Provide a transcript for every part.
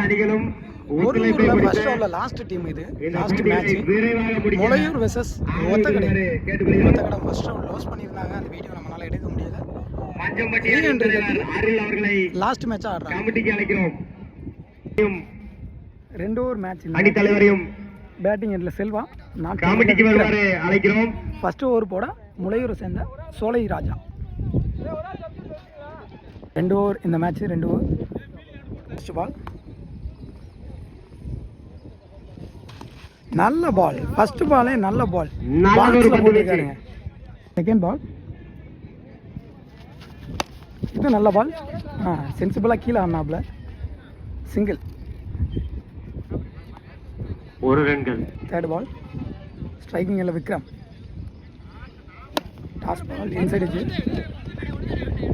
அணிகளும் ஃபர்ஸ்ட் ஓவர்ல last team இது last match Mulaiyur versus Othakadai first round loss பண்ணியிருந்தாங்க. அந்த வீடியோ நம்மளால எடுக்க முடியல. லாஸ்ட் மேட்ச் ஆடுறாங்க. கமிட்டிக்கு அழைக்கிறோம். 2 ஓவர் மேட்ச் அணி தலைவரையும் பேட்டிங் எண்ட்ல செல்வா கமிட்டிக்கு வருவாரு அழைக்கிறோம். ஃபர்ஸ்ட் ஓவர் போட முளையூரை சேர்ந்த சோலை ராஜா. 2 ஓவர் இந்த மேட்ச் 2 ஓவர். ஃபர்ஸ்ட் பால் நல்ல பால். ஃபர்ஸ்ட் பாலே நல்ல பால். செகண்ட் பால் இது நல்ல பால். சென்சிபிளா கீழே ஆனாப்ல சிங்கிள். 1 ரன்கள். தேர்ட் பால் ஸ்ட்ரைக்கிங் எல்லாம் Vikram. Toss ball inside edge.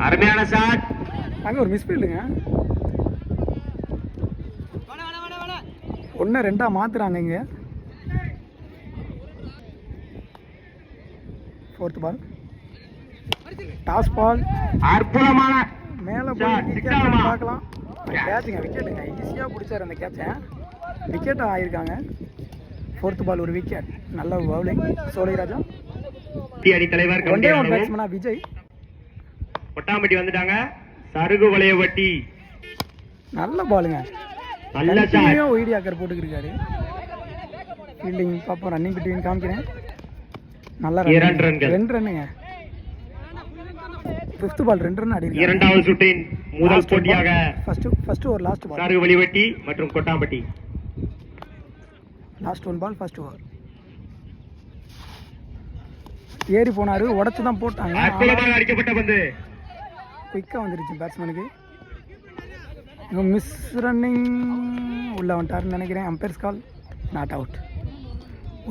அருமையான ஷாட். அங்க ஒரு மிஸ் ஃபீல்டுங்க. 1-2 மாத்துறாங்க இங்க. ஃபோர்த் பால் டாஸ் பால் அற்புதமான மேல போய் பார்க்கலாம். கேட்சுங்க விக்கெட்டுங்க. ஈஸியாக பிடிச்சார் அந்த கேட்சை. விக்கெட் ஆகியிருக்காங்க. ஃபோர்த் பால் ஒரு விக்கெட். நல்ல பவுலிங் சோலை ராஜா. அணி தலைவர் பேட்ஸ்மேனா விஜய். கொட்டாம்பட்டி வந்துட்டாங்க. சருகு வளையவட்டி நல்ல பாலுங்க. நல்ல ஒயிடி ஆக்கர் போட்டுக்கிருக்காரு. ஃபீல்டிங் பார்ப்போம். ரன்னிங் பிட்வீன் காமிக்கிறேன். நல்ல 2 ரன்னுங்க. ஃபிஃப்த் பால் 2 ரன் அடிக்கிறாங்க. இரண்டாவது சுற்றின் முதல் போட்டியாக first over last ball Sarugu Valaiyapatti மற்றும் Kottampatti. Last 1 ball first over. ஏறி போனாரு. உடச்சு தான் போட்டாங்க. அடிக்கப்பட்ட பந்து குயிக்கா வந்துருச்சு பேட்ஸ்மேனுக்கு. மிஸ் ரன்னிங் உள்ள வந்துட்டாருன்னு நினைக்கிறேன். Umpires call not out.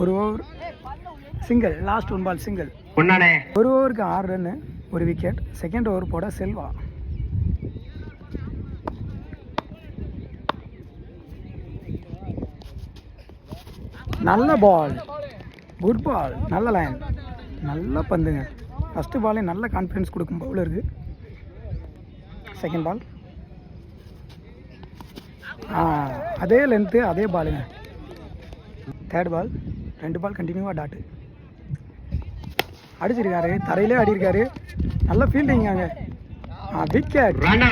1 over single. Last 1 ball single. 1 ஓவருக்கு 6 ரன்னு 1 விக்கெட். செகண்ட் ஓவர் போட செல்வா. நல்ல பால். குட் பால். நல்ல லைன். நல்ல பந்துங்க. ஃபர்ஸ்ட் பாலே நல்ல கான்ஃபிடன்ஸ் கொடுக்கும் பவுலருக்கு. செகண்ட் பால் அதே லென்த்து அதே பாலுங்க. தேர்ட் பால் 2 பால் கண்டினியூவாக டாட்டு அடிச்சிருக்காரு. தரையிலே ஆடிருக்காரு. நல்ல ஃபீல்டிங் அங்கே. விக்கெட். Run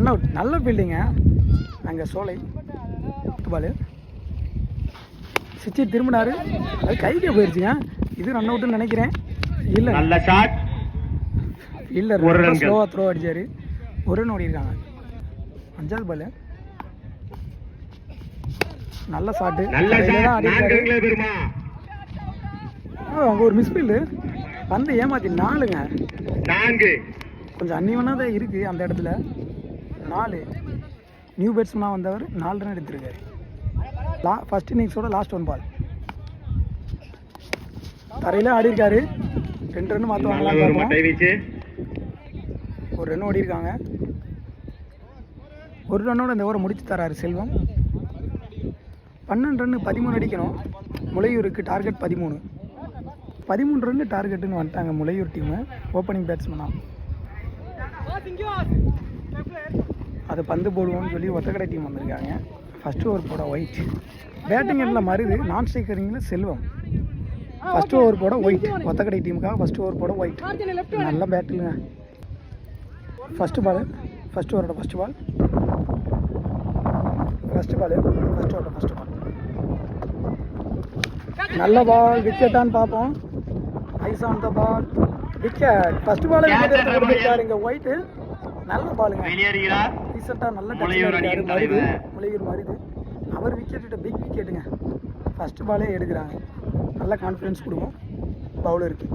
out. நல்ல ஃபீல்டிங்க அங்கே சோலை. பால் சிச்சி திரும்பினாரு. அது கைக்கே போயிடுச்சுங்க. இது ரன் அவுட்னு நினைக்கிறேன். இல்லை நல்ல ஷாட். இல்லை ஸ்லோவாக த்ரோ அடிச்சாரு. 1 ரன் ஓடிருக்காங்க. 5வது பால் நல்ல ஷாட்டு. அங்கே ஒரு மிஸ்ஃபீல்டு பந்து ஏமாத்தி 4ங்க. கொஞ்சம் அன்னிவனாக தான் இருக்குது அந்த இடத்துல. 4 நியூ பேட்ஸ்மேனாக வந்தவர் 4 ரன் எடுத்திருக்காரு. ஃபர்ஸ்ட் இன்னிங்ஸோட லாஸ்ட் 1 பால் தரையில ஆடிருக்காரு. 2 ரன் மாற்றுவாங்களா? 1 ரன் ஓடி இருக்காங்க. 1 ரன்னோட இந்த ஓவரை முடிச்சு தராரு செல்வம். 12 ரன்னு 13 அடிக்கணும். முளையூருக்கு டார்கெட் 13 ரன்னு டார்கெட்டுன்னு வந்துட்டாங்க முளையூர் டீமு. ஓப்பனிங் பேட்ஸ்மேனா அது பந்து போடுவோம்னு சொல்லி ஒத்தக்கடை டீம் வந்திருக்காங்க. ஃபர்ஸ்ட் ஓவர் போட ஒயிட். பேட்டிங் எண்ணில் மருது. நான் ஸ்ட்ரைக்கரிங்கில் செல்வம். ஃபர்ஸ்ட் ஓவர் போட ஒயிட். ஒத்தக்கடை டீமுக்காக ஃபர்ஸ்ட் ஓவர் போட ஒயிட். நல்ல பேட்டிலுங்க. First ஓவரோட first ball. நல்ல பால். விக்கெட்டான்னு பார்ப்போம். Eyes on the ball. Wicket. First ball wicket இங்கே ஒயிட்டு. நல்ல பாலுங்க. ரீசெண்டாக நல்ல முளையூர் மருது. அவர் விக்கெட்டு பிக் விக்கெட்டுங்க. ஃபர்ஸ்ட் பாலே எடுக்கிறாங்க. நல்ல கான்ஃபிடன்ஸ் கொடுக்கும் பவுலருக்கு.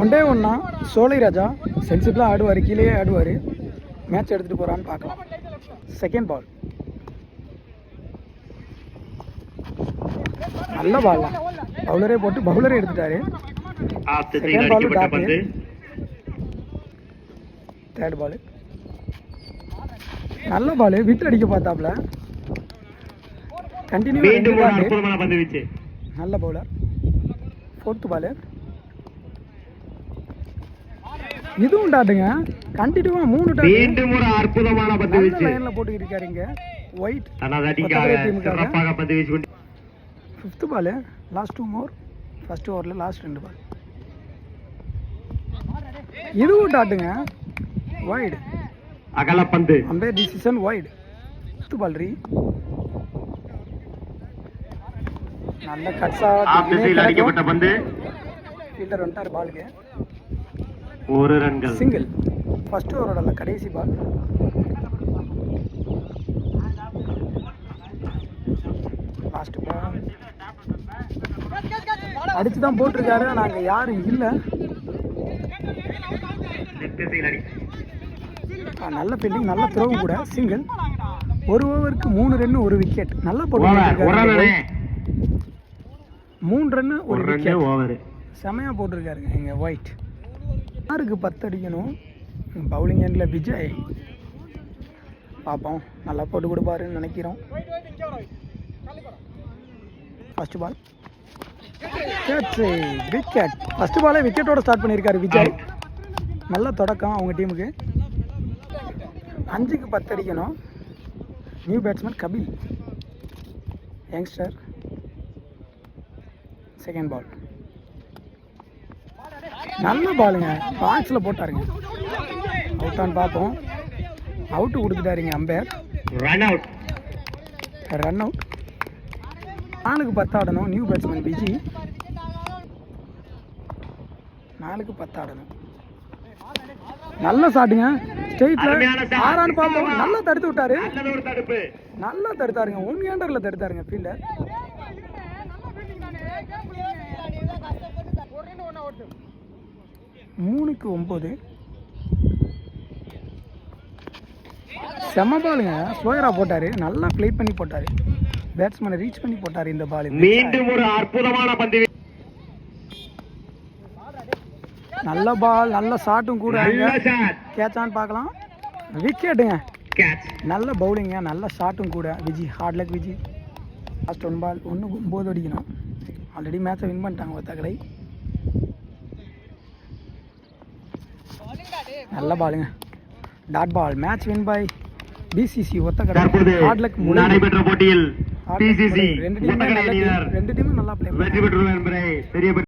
1-1 சோலை ராஜா சென்சிபிளாக ஆடுவார். கீழே ஆடுவார். மேட்ச் எடுத்துகிட்டு போகிறான்னு பார்க்கலாம். செகண்ட் பால் நல்ல பால் தான். பவுலரே போட்டு பவுலரே எடுத்துட்டாரு. Second ball dot. Third ball நல்ல பால். விட்டு அடிக்க பார்த்தாப்ல. கண்டினியூ. நல்ல பவுலர். ஃபோர்த் பால் இதுவும் டாட்டுங்க. கண்டினியூவா 3 டாட். மீண்டும் ஒரு அற்புதமான பந்து வீச்சு லைன்ல போட்டுக்கிட்டு இருக்காரு. இங்க ஒயிட் தனது அடிக்காக ஒத்தக்கரை டீமுக்காக சிறப்பாக பந்து வீசி கொண்டு 5th ball last 2 more first ஓவரில் லாஸ்ட் 2 பால் இதுவும் டாட்டுங்க வைடு அகல பந்து umpire decision wide 5th ball ரீ நல்ல கட்ஸா ஆப் திசையில் அடிக்கப்பட்ட பந்து ஃபீல்டர் வந்துட்டார் பாலுக்கு ஒரு ரன்கள் சிங்கிள் ஃபர்ஸ்ட் ஓவரோட கடைசி பால் லாஸ்ட் பால் அடிச்சு தான் போட்டிருக்காரு நாங்கள் யாரும் இல்லை திசையில் அடி நல்ல ஃபீல்டிங் நல்ல த்ரோவும் கூட சிங்கிள் ஒரு ஓவருக்கு 3 ரன் ஒரு விக்கெட் நல்லா ஒரு போட்டு ரன் 3 ரன் ஒரு ஒரு ரன் விக்கெட் ஓவர் செமையாக போட்டிருக்காருங்க எங்க ஒயிட் 6க்கு 10 அடிக்கணும் பவுலிங் எண்டில் விஜய் பார்ப்போம் நல்லா போட்டு கொடுப்பாருன்னு நினைக்கிறோம் ஃபர்ஸ்ட் பால் விக்கெட் ஃபர்ஸ்ட் பாலே விக்கெட்டோட ஸ்டார்ட் பண்ணியிருக்காரு விஜய் நல்ல தொடக்கம் அவங்க டீமுக்கு 5க்கு 10 அடிக்கணும் new batsman Kapil youngster second ball நல்ல பாலுங்க பாக்ஸில் போட்டாருங்க அவுட்டான்னு பார்ப்போம் அவுட்டு கொடுத்துட்டாருங்க umpire run out run out 4க்கு 10 ஆடணும் நியூ பேட்ஸ்மேன் பிஜி 4க்கு 10 ஆடணும் நல்ல ஷாட்டுங்க ஸ்ட்ரெயிட்ல அருமையான shot. ஆறான்னு பார்ப்போம் நல்லா தடுத்து விட்டாரு நல்ல ஒரு தடுப்பு நல்லா தடுத்தாருங்க 1 ஹேண்டர்ல தடுத்தாருங்க ஃபீல்டர் மூணுக்கு 9 செம்ம பாலுங்க ஸ்லோயரா போட்டாரு நல்லா ப்ளே பண்ணி போட்டாரு பேட்ஸ்மேனை ரீச் பண்ணி போட்டாரு இந்த பால் மீண்டும் ஒரு அற்புதமான பந்து நல்ல பால் நல்ல ஷாட்டும் கூட நல்ல ஷாட் கேட்சான்னு பார்க்கலாம் விக்கெட்டுங்க கேட்ச் நல்ல பவுலிங்க நல்ல ஷாட்டும் கூட Viji hard luck Viji last 1 பால் 1க்கு 9 அடிக்கணும் ஆல்ரெடி மேட்சை வின் பண்ணிட்டாங்க ஒத்தக்கடை நல்ல பாலுங்க dot ball match win by BCC Othakadai தற்போது ஹார்ட் லக் நடைபெற்ற போட்டியில் Hard luck பிசிசி ரெண்டு டீமும் நல்லா ப்ளே வெற்றி பெற்றுள்ளது என்பதை தெரியப்படுத்த